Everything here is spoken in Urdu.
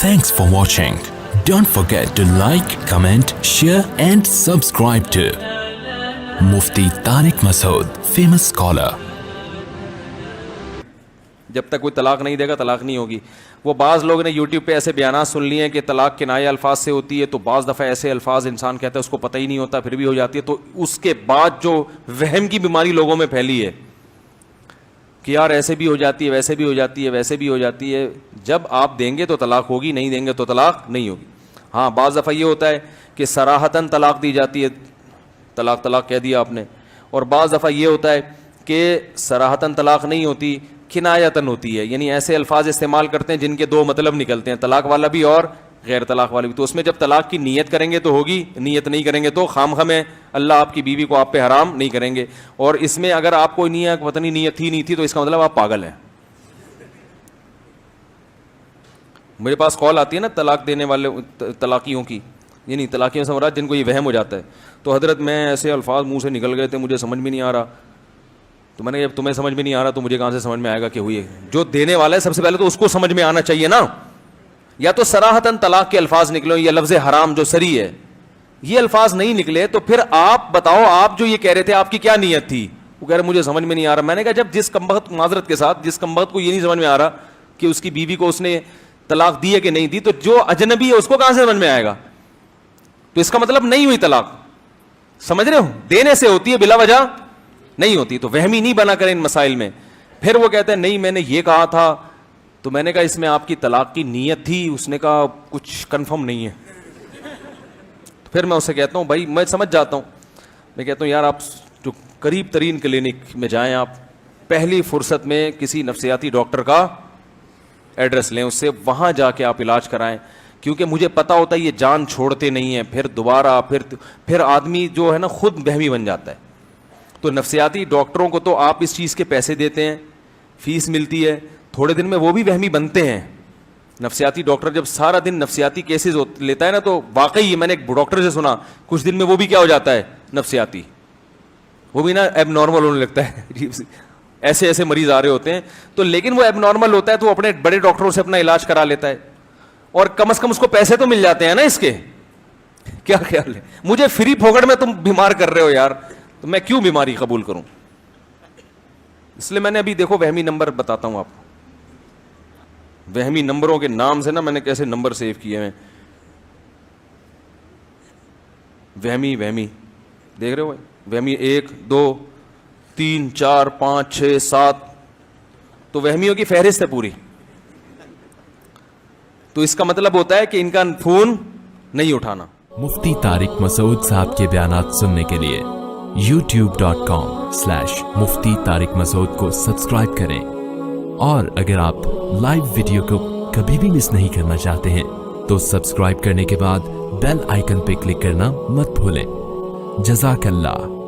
Thanks for watching. Don't forget to like, comment, share and subscribe to Mufti Tariq Masood, famous scholar. جب تک کوئی طلاق نہیں دے گا تلاق نہیں ہوگی. وہ بعض لوگ نے یوٹیوب پہ ایسے بیانات سن لیے ہیں کہ طلاق کنایہ الفاظ سے ہوتی ہے, تو بعض دفعہ ایسے الفاظ انسان کہتا ہے اس کو پتہ ہی نہیں ہوتا پھر بھی ہو جاتی ہے. تو اس کے بعد جو وہم کی بیماری لوگوں میں پھیلی ہے کہ یار ایسے بھی ہو جاتی ہے, ویسے بھی ہو جاتی ہے, ویسے بھی ہو جاتی ہے, جب آپ دیں گے تو طلاق ہوگی, نہیں دیں گے تو طلاق نہیں ہوگی. ہاں بعض دفعہ یہ ہوتا ہے کہ صراحتاً طلاق دی جاتی ہے, طلاق کہہ دیا آپ نے, اور بعض دفعہ یہ ہوتا ہے کہ صراحتاً طلاق نہیں ہوتی, کنایتاً ہوتی ہے, یعنی ایسے الفاظ استعمال کرتے ہیں جن کے دو مطلب نکلتے ہیں, طلاق والا بھی اور غیر طلاق والا بھی. تو اس میں جب طلاق کی نیت کریں گے تو ہوگی, نیت نہیں کریں گے تو خام میں اللہ آپ کی بیوی کو آپ پہ حرام نہیں کریں گے. اور اس میں اگر آپ کو نیت پتہ نہیں نیت تھی نہیں تھی تو اس کا مطلب آپ پاگل ہیں. میرے پاس کال آتی ہے نا طلاق دینے والے طلاقیوں کی, یعنی طلاقیوں سے مراد جن کو یہ وہم ہو جاتا ہے, تو حضرت میں ایسے الفاظ منہ سے نکل گئے تھے مجھے سمجھ میں نہیں آ رہا. تو میں نے کہا تمہیں سمجھ میں نہیں آ رہا تو مجھے کہاں سے سمجھ میں آئے گا کہ ہوئی ہے. جو دینے والا ہے سب سے پہلے تو اس کو سمجھ میں آنا چاہیے نا. یا تو صراحتاً طلاق کے الفاظ نکلو, یا لفظ حرام جو سری ہے یہ الفاظ نہیں نکلے تو پھر آپ بتاؤ آپ جو یہ کہہ رہے تھے آپ کی کیا نیت تھی. وہ کہہ رہے مجھے سمجھ میں نہیں آ رہا. میں نے کہا جب جس کمبخت معذرت کے ساتھ جس کمبخت کو یہ نہیں سمجھ میں آ رہا کہ اس کی بیوی کو اس نے طلاق دی ہے کہ نہیں دی, تو جو اجنبی ہے اس کو کہاں سے سمجھ میں آئے گا. تو اس کا مطلب نہیں ہوئی طلاق, سمجھ رہے ہو, دینے سے ہوتی ہے بلا وجہ نہیں ہوتی. تو وہمی نہیں بنا کریں ان مسائل میں. پھر وہ کہتے ہیں نہیں میں نے یہ کہا تھا, تو میں نے کہا اس میں آپ کی طلاق کی نیت تھی. اس نے کہا کچھ کنفرم نہیں ہے. پھر میں اسے کہتا ہوں بھائی میں سمجھ جاتا ہوں, میں کہتا ہوں یار آپ جو قریب ترین کلینک میں جائیں, آپ پہلی فرصت میں کسی نفسیاتی ڈاکٹر کا ایڈریس لیں, اس سے وہاں جا کے آپ علاج کرائیں, کیونکہ مجھے پتا ہوتا ہے یہ جان چھوڑتے نہیں ہیں. پھر دوبارہ پھر آدمی جو ہے نا خود وہمی بن جاتا ہے. تو نفسیاتی ڈاکٹروں کو تو آپ اس چیز کے پیسے دیتے ہیں, فیس ملتی ہے, تھوڑے دن میں وہ بھی وہمی بنتے ہیں. نفسیاتی ڈاکٹر جب سارا دن نفسیاتی کیسز لیتا ہے نا, تو واقعی میں نے ایک ڈاکٹر سے سنا کچھ دن میں وہ بھی کیا ہو جاتا ہے نفسیاتی, وہ بھی نا ایب نارمل ہونے لگتا ہے. ایسے ایسے مریض آ رہے ہوتے ہیں تو, لیکن وہ ایب نارمل ہوتا ہے تو وہ اپنے بڑے ڈاکٹروں سے اپنا علاج کرا لیتا ہے, اور کم از کم اس کو پیسے تو مل جاتے ہیں نا اس کے. کیا خیال ہے, مجھے فری پھوکٹ میں تم بیمار کر رہے ہو یار, تو میں کیوں بیماری قبول کروں. اس لیے میں نے ابھی دیکھو وہمی نمبر بتاتا ہوں آپ کو, وہمی نمبروں کے نام سے نا میں نے کیسے نمبر سیو کیے ہیں. وہمی دیکھ رہے ہو, وہمی 1 2 3 4 5 6 7, تو وہمیوں کی فہرست ہے پوری. تو اس کا مطلب ہوتا ہے کہ ان کا فون نہیں اٹھانا. مفتی طارق مسعود صاحب کے بیانات سننے کے لیے youtube.com/مفتی طارق مسعود کو سبسکرائب کریں, اور اگر آپ لائیو ویڈیو کو کبھی بھی مس نہیں کرنا چاہتے ہیں تو سبسکرائب کرنے کے بعد بیل آئیکن پہ کلک کرنا مت بھولیں. جزاک اللہ.